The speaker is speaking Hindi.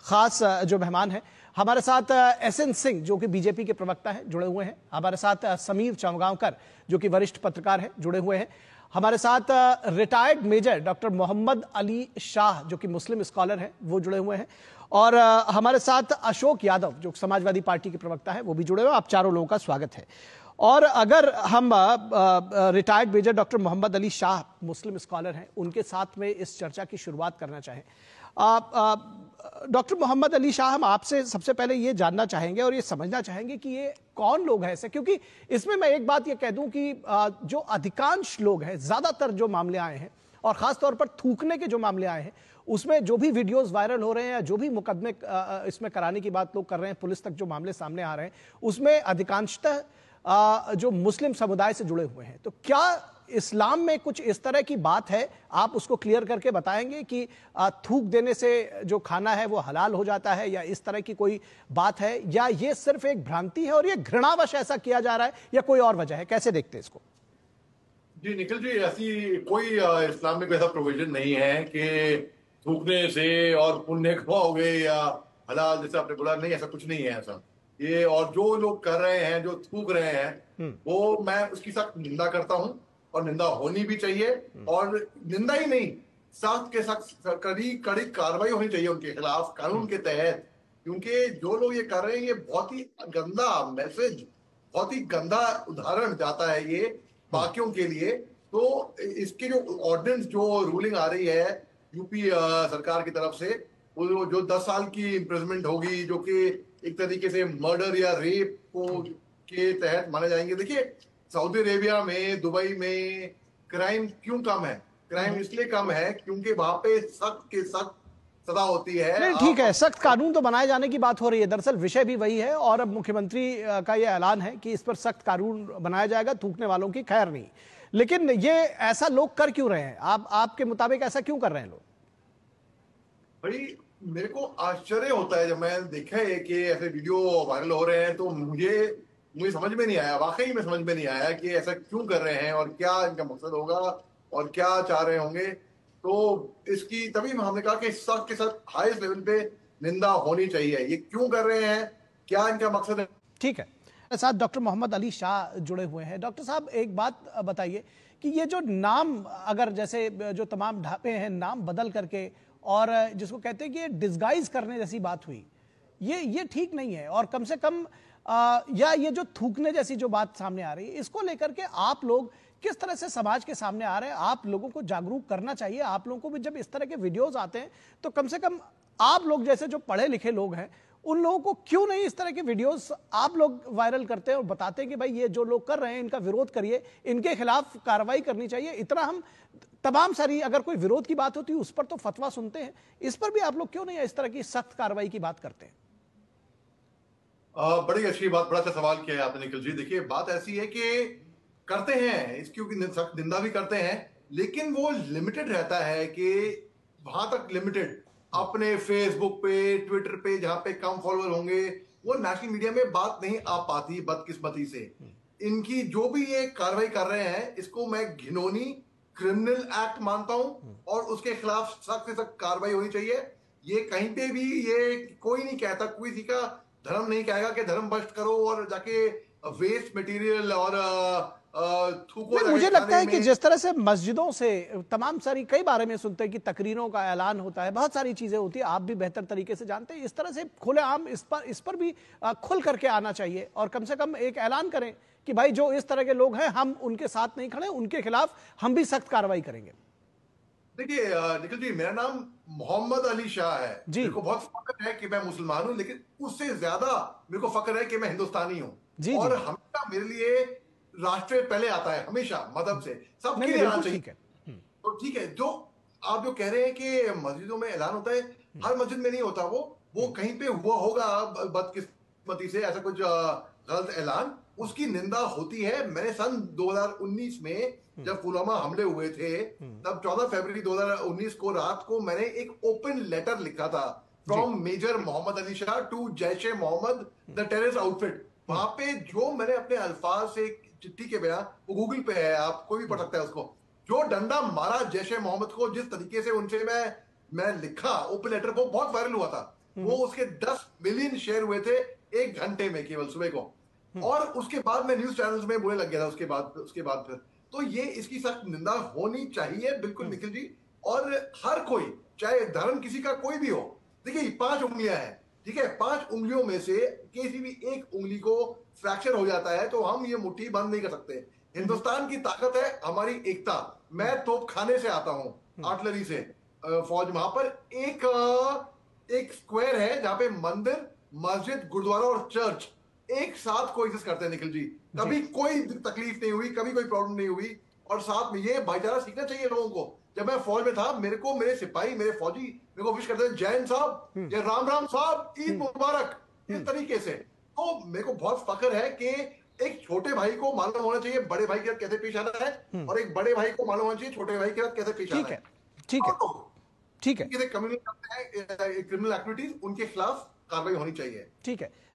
खास जो मेहमान हैं हमारे साथ एसएन सिंह जो कि बीजेपी के प्रवक्ता हैं जुड़े हुए हैं। हमारे साथ समीर चमगांवकर जो कि वरिष्ठ पत्रकार हैं जुड़े हुए हैं। हमारे साथ retired major doctor Mohammad Ali Shah जो कि मुस्लिम स्कॉलर हैं वो जुड़े हुए हैं। और हमारे साथ अशोक यादव जो समाजवादी पार्टी के प्रवक्ता है वो भी जुड़े हुए हैं। आप चारों लोगों का स्वागत है। और अगर हम retired major doctor Mohammad Ali Shah Muslim scholar हैं उनके साथ में इस चर्चा की शुरुआत करना चाहें। डॉक्टर मोहम्मद अली शाह, हम आपसे सबसे पहले ये जानना चाहेंगे और ये समझना चाहेंगे कि ये कौन लोग हैं ऐसे, क्योंकि इसमें मैं एक बात ये कह दूं कि जो अधिकांश लोग हैं, ज्यादातर जो मामले आए हैं और खासतौर पर थूकने के जो मामले आए हैं उसमें जो भी वीडियोस वायरल हो रहे हैं या जो भी मुकदमे इसमें कराने की बात लोग कर रहे हैं, पुलिस तक जो मामले सामने आ रहे हैं उसमें अधिकांशतः जो मुस्लिम समुदाय से जुड़े हुए हैं। तो क्या इस्लाम में कुछ इस तरह की बात है, आप उसको क्लियर करके बताएंगे कि थूक देने से जो खाना है वो हलाल हो जाता है, या इस तरह की कोई बात है, या ये सिर्फ एक भ्रांति है और ये घृणावश ऐसा किया जा रहा है, या कोई और वजह है? कैसे देखते हैं इसको? जी निखिल जी, ऐसी कोई इस्लाम में ऐसा प्रोविजन नहीं है कि थूकने से और पुण्य कमाओगे या हलाल जैसे आपने बोला, नहीं ऐसा कुछ नहीं है ऐसा। ये और जो लोग कर रहे हैं, जो थूक रहे हैं, वो मैं उसकी सख्त निंदा करता हूं और निंदा होनी भी चाहिए। और निंदा ही नहीं, सख्त के सख्त कड़ी कड़ी कार्रवाई होनी चाहिए उनके खिलाफ कानून के तहत, क्योंकि जो लोग ये कर रहे हैं ये बहुत ही गंदा मैसेज, बहुत ही गंदा उदाहरण जाता है ये बाकियों के लिए। तो इसके जो ऑर्डिनेंस, जो रूलिंग आ रही है यूपी सरकार की तरफ से, वो जो 10 साल की इम्प्रिजमेंट होगी, जो कि एक तरीके से मर्डर या रेप को के तहत माने जाएंगे। देखिए सऊदी अरेबिया में, दुबई में क्राइम क्यों कम है? क्राइम इसलिए कम है क्योंकि वहां पे सख्त के सख्त सजा होती है। नहीं ठीक है, सख्त कानून तो बनाए जाने की बात हो रही है, दरअसल विषय भी वही है। और अब मुख्यमंत्री का यह ऐलान है कि इस पर सख्त कानून बनाया जाएगा, थूकने वालों की खैर नहीं। लेकिन ये ऐसा लोग कर क्यों रहे हैं? आपके मुताबिक ऐसा क्यों कर रहे हैं लोग? भाई मेरे को आश्चर्य होता है जब मैं देखा है कि ऐसे वीडियो वायरल हो रहे हैं, तो मुझे समझ में नहीं आया, वाकई में समझ में नहीं आया कि ऐसा क्यों कर रहे हैं और क्या इनका मकसद होगा और क्या चाह रहे होंगे। तो इसकी तभी हमने कहा कि सख्त के साथ हाईएस्ट लेवल पे निंदा होनी चाहिए। ये क्यों कर रहे हैं, क्या इनका मकसद है? ठीक है, साथ डॉक्टर मोहम्मद अली शाह जुड़े हुए हैं। डॉक्टर साहब एक बात बताइए कि ये जो नाम, अगर जैसे जो तमाम ढाबे हैं नाम बदल करके और जिसको कहते हैं कि ये डिस्गाइज करने जैसी बात हुई, ये ठीक नहीं है। और कम से कम या ये जो थूकने जैसी जो बात सामने आ रही है, इसको लेकर के आप लोग किस तरह से समाज के सामने आ रहे हैं? आप लोगों को जागरूक करना चाहिए। आप लोगों को भी जब इस तरह के वीडियोस आते हैं तो कम से कम आप लोग जैसे जो पढ़े लिखे लोग हैं उन लोगों को क्यों नहीं इस तरह के वीडियोस आप लोग वायरल करते हैं और बताते हैं कि भाई ये जो लोग कर रहे हैं इनका विरोध करिए, इनके खिलाफ कार्रवाई करनी चाहिए। इतना हम तमाम सारी अगर कोई विरोध की बात होती है उस पर तो फतवा सुनते हैं, इस पर भी आप लोग क्यों नहीं इस तरह की सख्त कार्रवाई की बात करते हैं? बड़ी अच्छी बात, बड़ा अच्छा सवाल किया है आपने निखिल जी। देखिए बात ऐसी है कि करते हैं, इसकी सख्त निंदा भी करते हैं, लेकिन वो लिमिटेड रहता है कि वहां तक लिमिटेड। अपने फेसबुक पे, ट्विटर पे जहां पे कम फॉलोअर होंगे, वो नेशनल मीडिया में बात नहीं आ पाती बदकिस्मती से। इनकी जो भी ये कार्रवाई कर रहे हैं इसको मैं घिनौनी क्रिमिनल एक्ट मानता हूं और उसके खिलाफ सख्त से सख्त कार्रवाई होनी चाहिए। ये कहीं पे भी ये कोई नहीं कहता, कोई किसी का धर्म नहीं कहेगा कि धर्म भ्रष्ट करो और जाके वेस्ट मटेरियल और मुझे लगता है कि जिस तरह से मस्जिदों से तमाम सारी कई बारे में सुनते हैं कि तकरीरों का ऐलान होता है, बहुत सारी चीजें होती है, आप भी बेहतर तरीके से जानते हैं, इस तरह से खुलेआम इस पर भी खुल करके आना चाहिए और कम से कम एक ऐलान करें कि भाई जो इस तरह के लोग हैं हम उनके साथ नहीं खड़े, उनके खिलाफ हम भी सख्त कार्रवाई करेंगे। देखिए निखिल जी, मेरा नाम मोहम्मद अली शाह है। जी। मेरे को बहुत फख्र है कि मैं मुसलमान हूं, लेकिन उससे ज्यादा मेरे को फख्र है कि मैं हिंदुस्तानी हूं। और हमेशा मेरे लिए राष्ट्र पहले आता है, हमेशा मदद से सबके लिए आना चाहिए। तो ठीक है, जो आप जो कह रहे हैं कि मस्जिदों में ऐलान होता है, हर मस्जिद में नहीं होता, वो कहीं पे हुआ होगा बदकिस्मती से ऐसा कुछ गलत ऐलान, उसकी निंदा होती है। मैंने सन 2019 में जब पुलवामा हमले हुए थे, तब 14 फरवरी 2019 को रात को मैंने एक ओपन लेटर लिखा था, from major Mohammad Ali Shah to Jaish e Mohammad the terrorist outfit. वहां पे जो मैंने अपने अल्फाज से चिट्ठी के बयान, वो गूगल पे है, आप कोई भी पढ़ सकता है उसको, जो डंडा मारा जैश ए मोहम्मद को, जिस तरीके से उनसे मैं मैं लिखा ओपन लेटर, वो बहुत वायरल हुआ था। वो उसके 10 मिलियन शेयर हुए थे 1 घंटे में केवल सुबह को। और उसके बाद मैं न्यूज चैनल्स में बोलने लग गया था उसके बाद फिर। तो ये इसकी सख्त निंदा होनी चाहिए बिल्कुल निखिल जी। और हर कोई, चाहे धर्म किसी का कोई भी हो, देखिए 5 उंगलियां हैं, ठीक है, 5 उंगलियों में से किसी भी एक उंगली को फ्रैक्चर हो जाता है तो हम ये मुट्ठी बंद नहीं कर सकते। हिंदुस्तान की ताकत है हमारी एकता। मैं तोपखाने से आता हूं, आर्टिलरी से, फौज। वहां पर एक स्क्वायर है जहां पे मंदिर, मस्जिद, गुरुद्वारा और चर्च एक साथ कोएग्जिस्ट करते हैं निखिल जी। कभी कोई तकलीफ नहीं हुई, कभी कोई प्रॉब्लम नहीं हुई। और साथ में ये भाईचारा सीखना चाहिए लोगों को। जब मैं फौज में था, मेरे को मेरे सिपाही, मेरे फौजी मेरे को विश करते थे, जैन साहब या राम राम साहब, ईद मुबारक, इस तरीके से। तो मेरे को बहुत फख्र है कि एक छोटे भाई को मालूम होना चाहिए बड़े भाई के साथ कैसे पेश आना है, और एक बड़े भाई को मालूम होना चाहिए छोटे भाई के साथ कैसे पेश आना ठीक है। है, ठीक है, ठीक है, कम्युनिटी करते हैं क्रिमिनल एक्टिविटीज, उनके खिलाफ कार्रवाई होनी चाहिए। ठीक है।